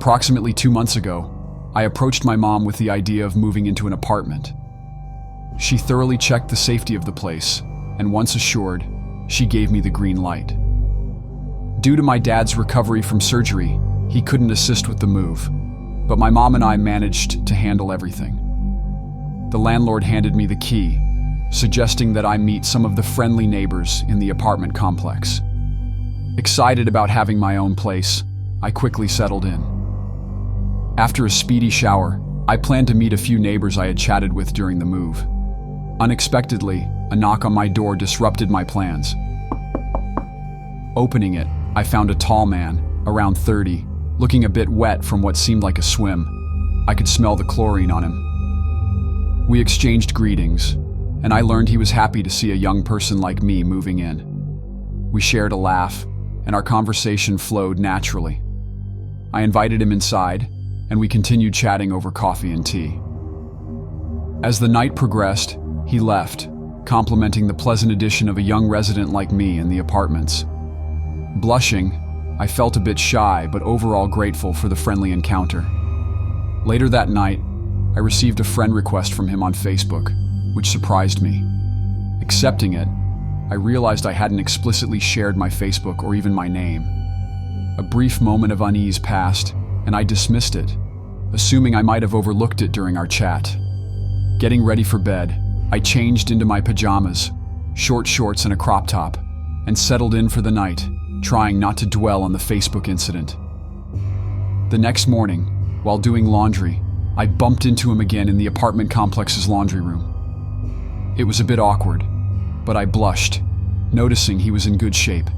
Approximately 2 months ago, I approached my mom with the idea of moving into an apartment. She thoroughly checked the safety of the place, and once assured, she gave me the green light. Due to my dad's recovery from surgery, he couldn't assist with the move, but my mom and I managed to handle everything. The landlord handed me the key, suggesting that I meet some of the friendly neighbors in the apartment complex. Excited about having my own place, I quickly settled in. After a speedy shower, I planned to meet a few neighbors I had chatted with during the move. Unexpectedly, a knock on my door disrupted my plans. Opening it, I found a tall man, around 30, looking a bit wet from what seemed like a swim. I could smell the chlorine on him. We exchanged greetings, and I learned he was happy to see a young person like me moving in. We shared a laugh, and our conversation flowed naturally. I invited him inside, and we continued chatting over coffee and tea. As the night progressed, he left, complimenting the pleasant addition of a young resident like me in the apartments. Blushing, I felt a bit shy, but overall grateful for the friendly encounter. Later that night, I received a friend request from him on Facebook, which surprised me. Accepting it, I realized I hadn't explicitly shared my Facebook or even my name. A brief moment of unease passed, and I dismissed it, assuming I might have overlooked it during our chat. Getting ready for bed, I changed into my pajamas, short shorts and a crop top, and settled in for the night, trying not to dwell on the Facebook incident. The next morning, while doing laundry, I bumped into him again in the apartment complex's laundry room. It was a bit awkward, but I blushed, noticing he was in good shape.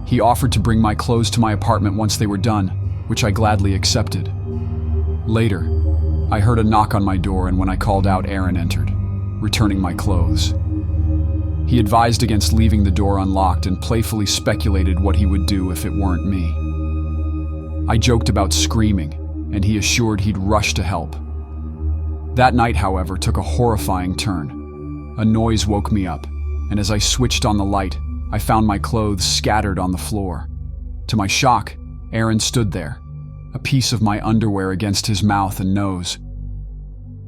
He offered to bring my clothes to my apartment once they were done, which I gladly accepted. Later, I heard a knock on my door, and when I called out, Aaron entered, returning my clothes. He advised against leaving the door unlocked and playfully speculated what he would do if it weren't me. I joked about screaming, and he assured he'd rush to help. That night, however, took a horrifying turn. A noise woke me up, and as I switched on the light, I found my clothes scattered on the floor. To my shock, Aaron stood there, a piece of my underwear against his mouth and nose.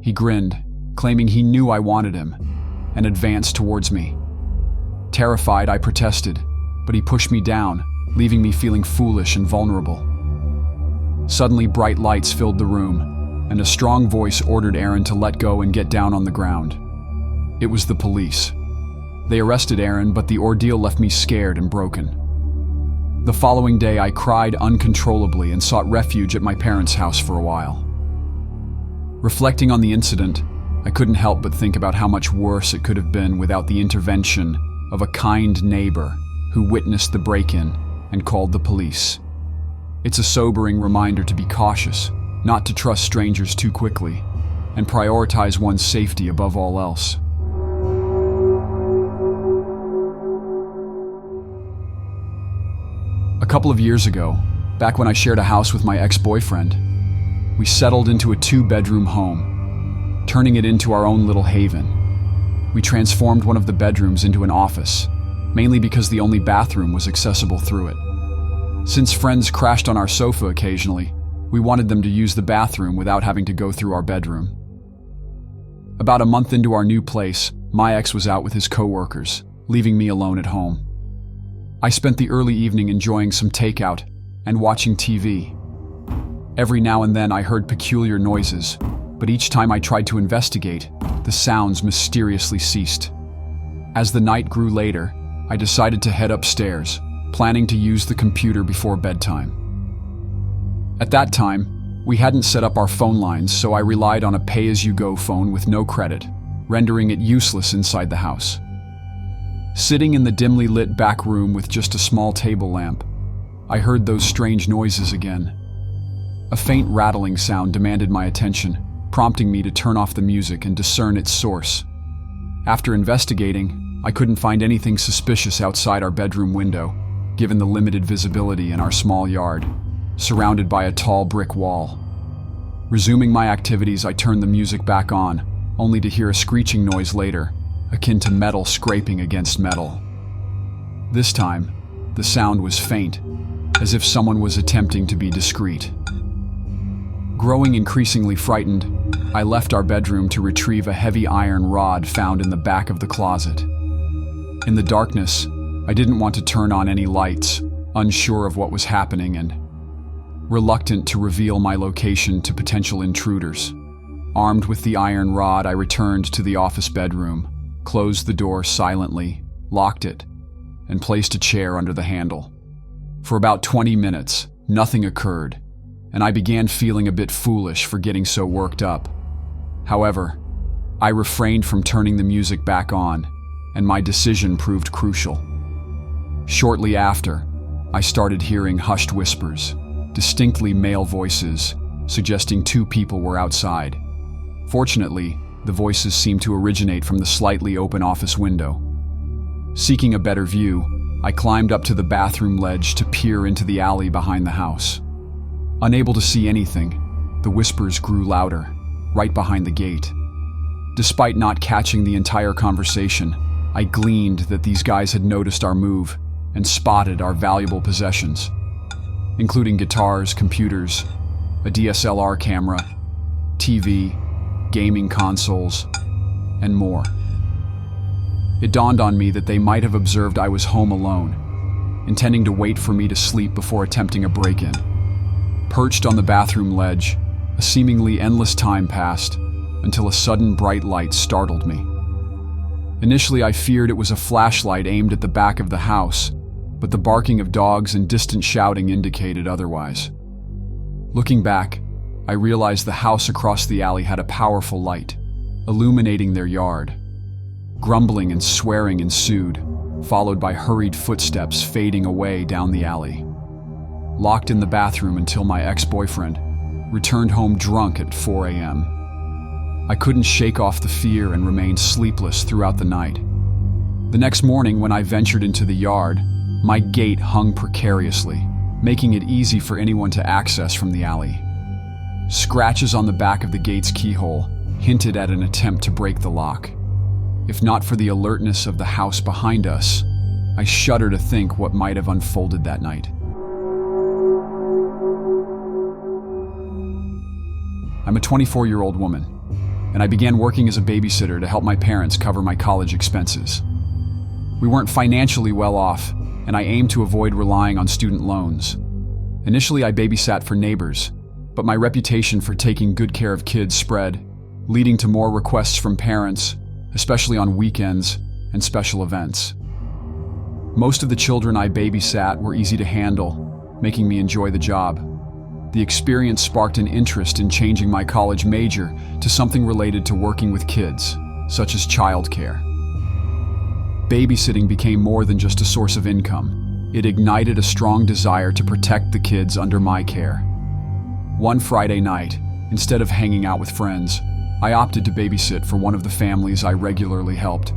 He grinned, claiming he knew I wanted him, and advanced towards me. Terrified, I protested, but he pushed me down, leaving me feeling foolish and vulnerable. Suddenly, bright lights filled the room, and a strong voice ordered Aaron to let go and get down on the ground. It was the police. They arrested Aaron, but the ordeal left me scared and broken. The following day, I cried uncontrollably and sought refuge at my parents' house for a while. Reflecting on the incident, I couldn't help but think about how much worse it could have been without the intervention of a kind neighbor who witnessed the break-in and called the police. It's a sobering reminder to be cautious, not to trust strangers too quickly, and prioritize one's safety above all else. A couple of years ago, back when I shared a house with my ex-boyfriend, we settled into a 2-bedroom home, turning it into our own little haven. We transformed one of the bedrooms into an office, mainly because the only bathroom was accessible through it. Since friends crashed on our sofa occasionally, we wanted them to use the bathroom without having to go through our bedroom. About a month into our new place, my ex was out with his coworkers, leaving me alone at home. I spent the early evening enjoying some takeout and watching TV. Every now and then I heard peculiar noises, but each time I tried to investigate, the sounds mysteriously ceased. As the night grew later, I decided to head upstairs, planning to use the computer before bedtime. At that time, we hadn't set up our phone lines, so I relied on a pay-as-you-go phone with no credit, rendering it useless inside the house. Sitting in the dimly lit back room with just a small table lamp, I heard those strange noises again. A faint rattling sound demanded my attention, prompting me to turn off the music and discern its source. After investigating, I couldn't find anything suspicious outside our bedroom window, given the limited visibility in our small yard, surrounded by a tall brick wall. Resuming my activities, I turned the music back on, only to hear a screeching noise later, akin to metal scraping against metal. This time, the sound was faint, as if someone was attempting to be discreet. Growing increasingly frightened, I left our bedroom to retrieve a heavy iron rod found in the back of the closet. In the darkness, I didn't want to turn on any lights, unsure of what was happening and reluctant to reveal my location to potential intruders. Armed with the iron rod, I returned to the office bedroom, closed the door silently, locked it, and placed a chair under the handle. For about 20 minutes, nothing occurred, and I began feeling a bit foolish for getting so worked up. However, I refrained from turning the music back on, and my decision proved crucial. Shortly after, I started hearing hushed whispers, distinctly male voices, suggesting two people were outside. Fortunately, the voices seemed to originate from the slightly open office window. Seeking a better view, I climbed up to the bathroom ledge to peer into the alley behind the house. Unable to see anything, the whispers grew louder, right behind the gate. Despite not catching the entire conversation, I gleaned that these guys had noticed our move and spotted our valuable possessions, including guitars, computers, a DSLR camera, TV, gaming consoles, and more. It dawned on me that they might have observed I was home alone, intending to wait for me to sleep before attempting a break-in. Perched on the bathroom ledge, a seemingly endless time passed until a sudden bright light startled me. Initially, I feared it was a flashlight aimed at the back of the house, but the barking of dogs and distant shouting indicated otherwise. Looking back, I realized the house across the alley had a powerful light, illuminating their yard. Grumbling and swearing ensued, followed by hurried footsteps fading away down the alley. Locked in the bathroom until my ex-boyfriend returned home drunk at 4 a.m. I couldn't shake off the fear and remained sleepless throughout the night. The next morning, when I ventured into the yard, my gate hung precariously, making it easy for anyone to access from the alley. Scratches on the back of the gate's keyhole hinted at an attempt to break the lock. If not for the alertness of the house behind us, I shudder to think what might have unfolded that night. I'm a 24-year-old woman, and I began working as a babysitter to help my parents cover my college expenses. We weren't financially well off, and I aimed to avoid relying on student loans. Initially, I babysat for neighbors, but my reputation for taking good care of kids spread, leading to more requests from parents, especially on weekends and special events. Most of the children I babysat were easy to handle, making me enjoy the job. The experience sparked an interest in changing my college major to something related to working with kids, such as childcare. Babysitting became more than just a source of income. It ignited a strong desire to protect the kids under my care. One Friday night, instead of hanging out with friends, I opted to babysit for one of the families I regularly helped.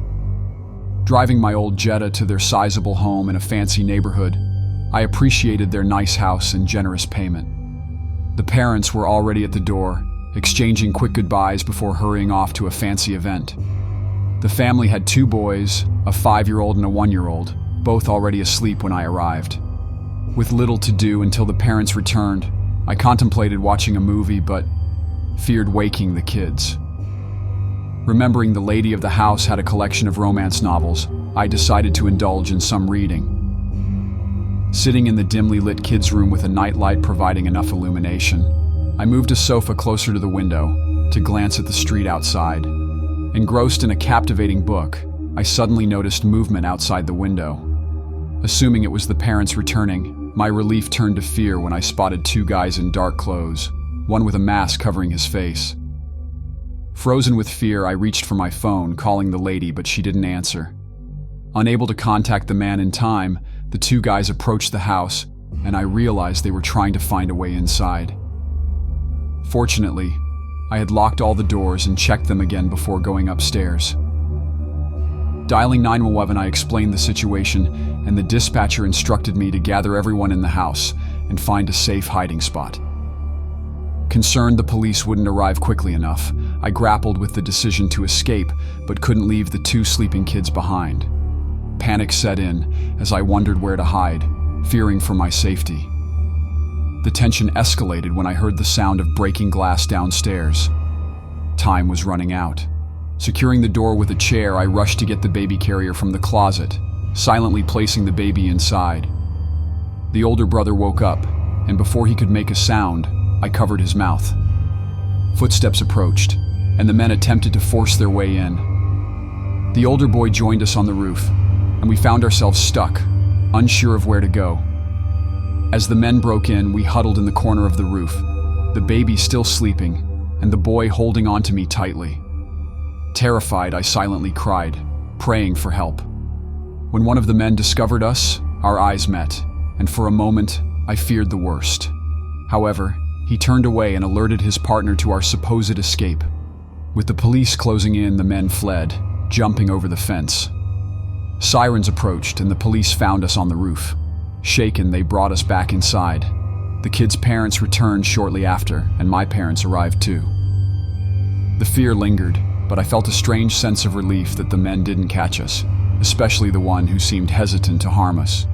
Driving my old Jetta to their sizable home in a fancy neighborhood, I appreciated their nice house and generous payment. The parents were already at the door, exchanging quick goodbyes before hurrying off to a fancy event. The family had two boys, a 5-year-old and a 1-year-old, both already asleep when I arrived. With little to do until the parents returned, I contemplated watching a movie but feared waking the kids. Remembering the lady of the house had a collection of romance novels, I decided to indulge in some reading. Sitting in the dimly lit kids' room with a nightlight providing enough illumination, I moved a sofa closer to the window to glance at the street outside. Engrossed in a captivating book, I suddenly noticed movement outside the window. Assuming it was the parents returning, my relief turned to fear when I spotted two guys in dark clothes, one with a mask covering his face. Frozen with fear, I reached for my phone, calling the lady, but she didn't answer. Unable to contact the man in time, the two guys approached the house, and I realized they were trying to find a way inside. Fortunately, I had locked all the doors and checked them again before going upstairs. Dialing 911, I explained the situation, and the dispatcher instructed me to gather everyone in the house and find a safe hiding spot. Concerned the police wouldn't arrive quickly enough, I grappled with the decision to escape, but couldn't leave the two sleeping kids behind. Panic set in as I wondered where to hide, fearing for my safety. The The tension escalated when I heard the sound of breaking glass downstairs. Time was running out. Securing the door with a chair, I rushed to get the baby carrier from the closet, silently placing the baby inside. The older brother woke up, and before he could make a sound, I covered his mouth. Footsteps approached, and the men attempted to force their way in. The older boy joined us on the roof, and we found ourselves stuck, unsure of where to go. As the men broke in, we huddled in the corner of the roof, the baby still sleeping, and the boy holding onto me tightly. Terrified, I silently cried, praying for help. When one of the men discovered us, our eyes met, and for a moment, I feared the worst. However, he turned away and alerted his partner to our supposed escape. With the police closing in, the men fled, jumping over the fence. Sirens approached, and the police found us on the roof. Shaken, they brought us back inside. The kids' parents returned shortly after, and my parents arrived too. The fear lingered, but I felt a strange sense of relief that the men didn't catch us, especially the one who seemed hesitant to harm us.